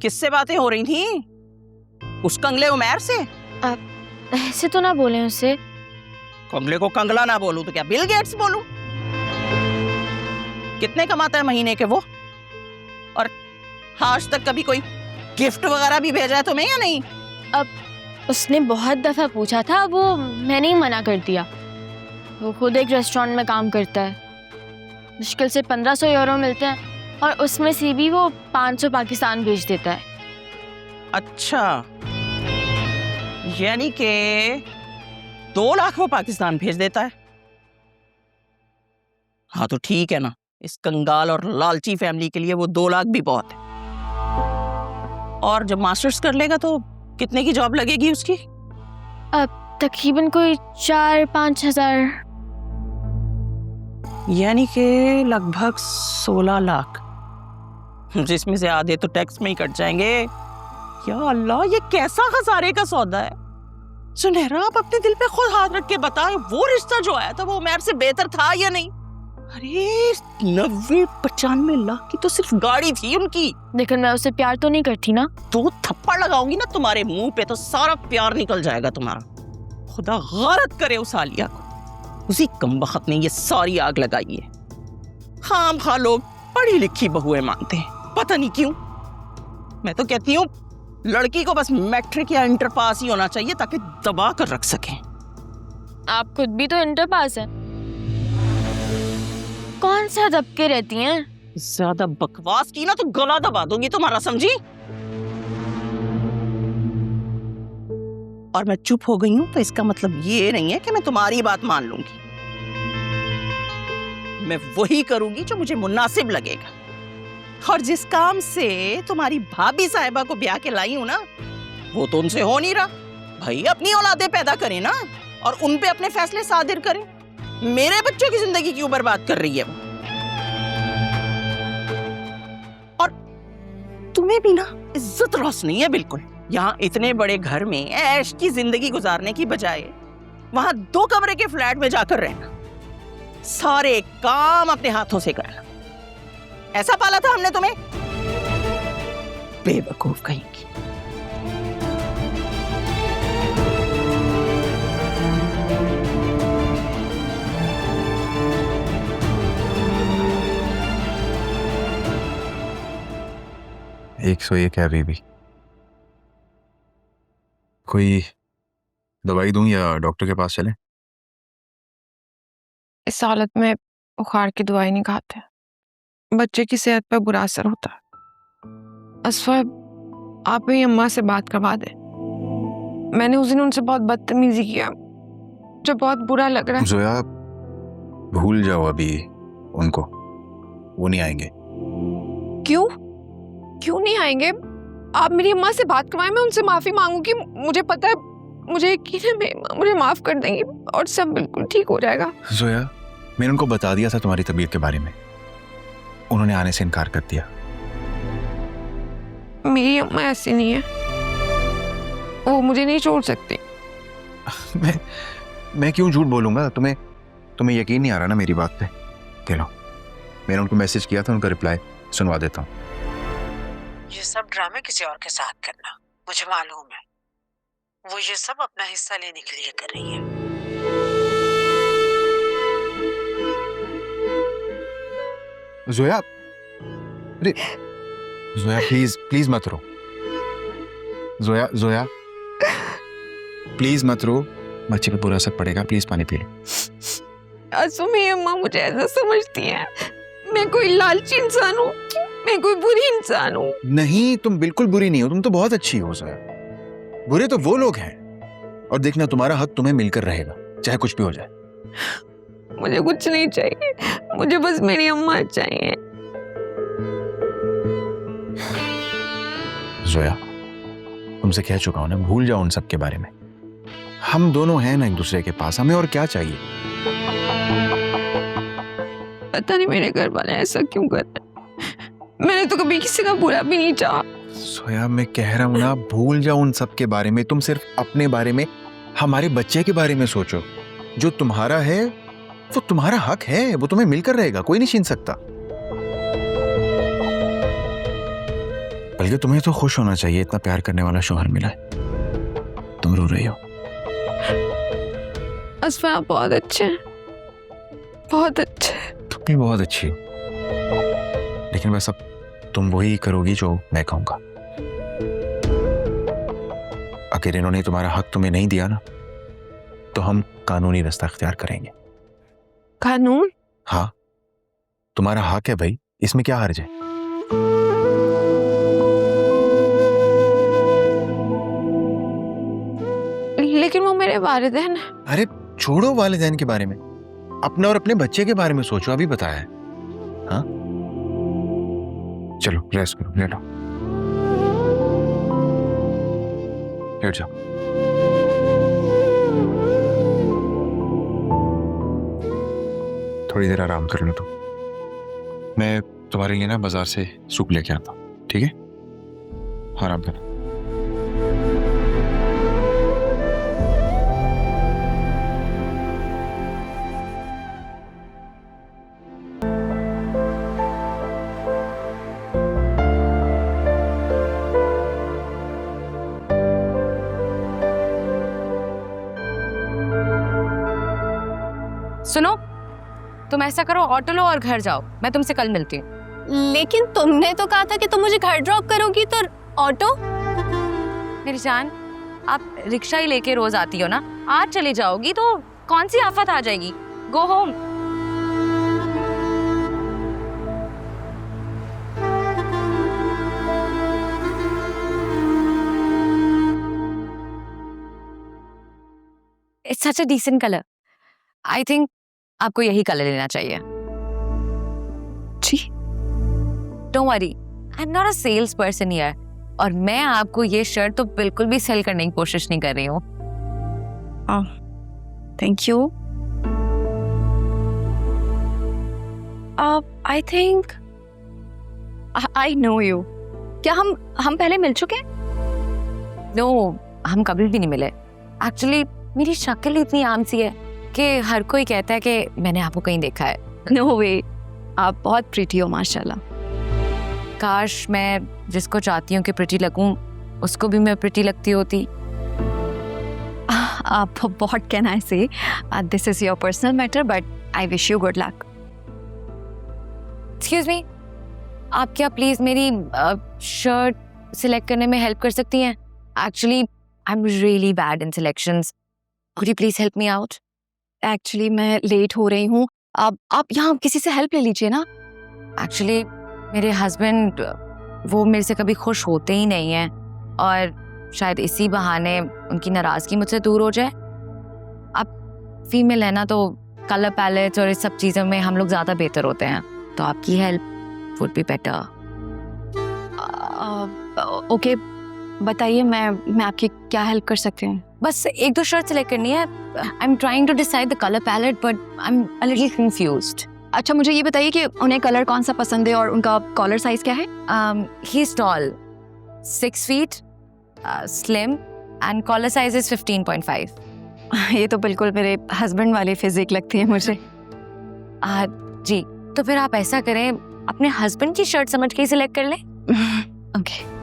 किससे बातें हो रही थी? उस कंगले उमैर से? ऐसे तो ना बोले उससे। कंगले को कंगला ना बोलूं तो क्या बिल गेट्स बोलूं? कितने कमाता है महीने के वो? और आज तक कभी कोई गिफ्ट वगैरह भी भेजा है तुम्हें या नहीं? अब उसने बहुत दफा पूछा था, वो मैंने ही मना कर दिया। वो खुद एक रेस्टोरेंट में काम करता है, मुश्किल से 1500 यूरो मिलते हैं और उसमें से भी वो 500 पाकिस्तान भेज देता है। अच्छा, यानी कि 2 लाख वो पाकिस्तान भेज देता है। हाँ तो ठीक है ना, इस कंगाल और लालची फैमिली के लिए वो 2 लाख भी बहुत है। और जब मास्टर्स कर लेगा तो कितने की जॉब लगेगी उसकी? अब तकरीबन कोई 4-5 हजार। यानी कि लगभग 16 लाख, जिसमें से आधे तो टैक्स में ही कट जाएंगे। या अल्लाह, ये कैसा खसारे का सौदा है। सुनहरा, आप अपने दिल पे खुद हाथ रख के बताएं, वो रिश्ता जो आया था वो उमैर से बेहतर था या नहीं? अरे 90-95 लाख की तो सिर्फ गाड़ी थी उनकी। लेकिन मैं उससे प्यार तो नहीं करती ना। 2 थप्पड़ लगाऊंगी ना तुम्हारे मुंह पे तो सारा प्यार निकल जाएगा तुम्हारा। खुदा गारत करे उस आलिया को, उसी कमबख्त ने ये सारी आग लगाई है। खामखा लोग पढ़ी लिखी बहुएं मानते हैं, पता नहीं क्यों। मैं तो कहती हूँ लड़की को बस मैट्रिक या इंटर पास ही होना चाहिए ताकि दबा कर रख सकें। आप खुद भी तो इंटर पास हैं। कौन सा दबके रहती हैं? ज्यादा बकवास की ना तो गला दबा दूंगी तुम्हारा, समझी? और मैं चुप हो गई हूं तो इसका मतलब ये नहीं है कि मैं तुम्हारी बात मान लूंगी। मैं वही करूंगी जो मुझे मुनासिब लगेगा। और जिस काम से तुम्हारी भाभी साहिबा को ब्याह के लाई हूं ना, वो तो उनसे हो नहीं रहा। भाई अपनी औलादे पैदा करें ना, और उन पे अपने फैसले सादिर करें। मेरे बच्चों की जिंदगी क्यों बर्बाद कर रही है वो? और तुम्हें भी ना इज्जत रस नहीं है बिल्कुल। यहाँ इतने बड़े घर में ऐश की जिंदगी गुजारने की बजाय वहां 2 कमरे के फ्लैट में जाकर रहना, सारे काम अपने हाथों से करना। ऐसा पाला था हमने तुम्हें? बेवकूफ कहीं की। एक 101 है अभी भी। कोई दवाई दूं या डॉक्टर के पास चलें? इस हालत में बुखार की दवाई नहीं खाते, बच्चे की सेहत पर बुरा असर होता है। असफा, आप मेरी अम्मा से बात करवा दे। मैंने उस दिन उनसे बहुत बदतमीजी किया, जो बहुत बुरा लग रहा है। जोया, भूल जाओ अभी उनको, वो नहीं आएंगे। क्यों क्यों नहीं आएंगे? आप मेरी अम्मा से बात करवाएं, मैं उनसे माफी मांगूंगी। मुझे पता है, मुझे यकीन है मुझे माफ कर देंगी और सब बिल्कुल ठीक हो जाएगा। जोया, मैंने उनको बता दिया था तुम्हारी तबीयत के बारे में, उन्होंने आने से इनकार कर दिया। मेरी अम्मा ऐसी नहीं है, वो मुझे नहीं छोड़ सकती। मैं क्यों झूठ बोलूंगा? तुम्हें यकीन नहीं आ रहा ना मेरी बात पे? चलो, मैंने उनको मैसेज किया था, उनका रिप्लाई सुनवा देता हूँ। ये सब ड्रामे किसी और के साथ करना, मुझे मालूम है। वो ये सब अपना हिस्सा लेने के लिए कर रही है। जोया, अरे जोया, प्लीज मत रो। जोया प्लीज मत रो, बच्चे पे बुरा असर पड़ेगा। प्लीज पानी पी ले। असु, मेरी अम्मा मुझे ऐसा समझती है, मैं कोई लालची इंसान हूँ, मैं कोई बुरी इंसान हूँ? नहीं, तुम बिल्कुल बुरी नहीं हो, तुम तो बहुत अच्छी हो जोया। बुरे तो वो लोग हैं, और देखना तुम्हारा हक तुम्हें मिलकर रहेगा, चाहे कुछ भी हो जाए। मुझे कुछ नहीं चाहिए, मुझे बस मेरी अम्मा चाहिए। जोया, तुमसे कह चुका हूं ना, भूल जाओ उन सब के बारे में। हम दोनों हैं ना एक दूसरे के पास, हमें और क्या चाहिए? पता नहीं मेरे घर वाले ऐसा क्यों कर रहे हैं। मैंने तो कभी किसी का बुरा भी नहीं चाहा। सोया, मैं कह रहा हूं ना, भूल जाओ उन सब के बारे में। तुम सिर्फ अपने बारे में, हमारे बच्चे के बारे में सोचो। जो तुम्हारा है वो तुम्हारा हक है, वो तुम्हें मिलकर रहेगा, कोई नहीं छीन सकता। बल्कि तुम्हें तो खुश होना चाहिए, इतना प्यार करने वाला शौहर मिला है। तुम रो रही हो। असफा आप बहुत अच्छे हैं, बहुत अच्छे। तुम भी बहुत अच्छी हो, लेकिन बस अब तुम वही करोगी जो मैं कहूंगा। अगर इन्होंने तुम्हारा हक तुम्हें नहीं दिया ना, तो हम कानूनी रास्ता इख्तियार करेंगे। कानून? हाँ, तुम्हारा हक है भाई, इसमें क्या हर्ज है? लेकिन वो मेरे वालिदैन हैं। अरे छोड़ो वालिदैन के बारे में, अपने और अपने बच्चे के बारे में सोचो। अभी बताया है। हाँ, चलो रेस्ट करो, लेटो, लेट जाओ। थोड़ी देर आराम कर लो तुम। मैं तुम्हारे लिए ना बाजार से सूप लेके आता हूँ, ठीक है? आराम करना। सुनो, तुम ऐसा करो, ऑटो लो और घर जाओ। मैं तुमसे कल मिलती हूँ। लेकिन तुमने तो कहा था कि तुम मुझे घर ड्रॉप करोगी, तो ऑटो? मेरी जान, आप रिक्शा ही लेके रोज आती हो ना, आज चली जाओगी तो कौन सी आफत आ जाएगी। Go home. It's such a decent colour. I think आपको यही कलर लेना चाहिए। जी। Don't worry, I am not a sales person here, और मैं आपको ये शर्ट तो बिल्कुल भी सेल करने की कोशिश नहीं कर रही हूँ। Thank you. I think I know you. क्या हम पहले मिल चुके हैं? नो, हम कभी भी नहीं मिले। एक्चुअली मेरी शक्ल इतनी आम सी है कि हर कोई कहता है कि मैंने आपको कहीं देखा है। नो वे, आप बहुत प्रीटी हो माशाल्लाह। काश मैं जिसको चाहती हूँ कि प्रिटी लगूं, उसको भी मैं प्रिटी लगती होती। आप बहुत कहना है से, this is your personal matter, but I wish you good luck. Excuse me, आप क्या प्लीज मेरी शर्ट सिलेक्ट करने में हेल्प कर सकती हैं? Actually I am really bad in selections. Could you please help me out? Actually मैं late हो रही हूँ, आप यहाँ किसी से हेल्प ले लीजिए ना। एक्चुअली मेरे हस्बैंड, वो मेरे से कभी खुश होते ही नहीं हैं, और शायद इसी बहाने उनकी नाराज़गी मुझसे दूर हो जाए। अब फीमेल है ना, तो कलर पैलेट और इस सब चीज़ों में हम लोग ज़्यादा बेहतर होते हैं, तो आपकी help would be better. Okay, बताइए मैं आपकी क्या हेल्प कर सकती हूँ? बस एक दो शर्ट सेलेक्ट करनी है। I am trying to decide the colour palette, but I am a little confused. अच्छा, मुझे ये बताइए कि उन्हें कलर कौन सा पसंद है और उनका कॉलर साइज क्या है? He is tall, 6 feet, slim, and collar size is 15.5। ये तो बिल्कुल मेरे हस्बैंड वाली फिजिक लगती है मुझे। जी, तो फिर आप ऐसा करें, अपने हस्बैंड की शर्ट समझ के ही सिलेक्ट कर लें। ओके।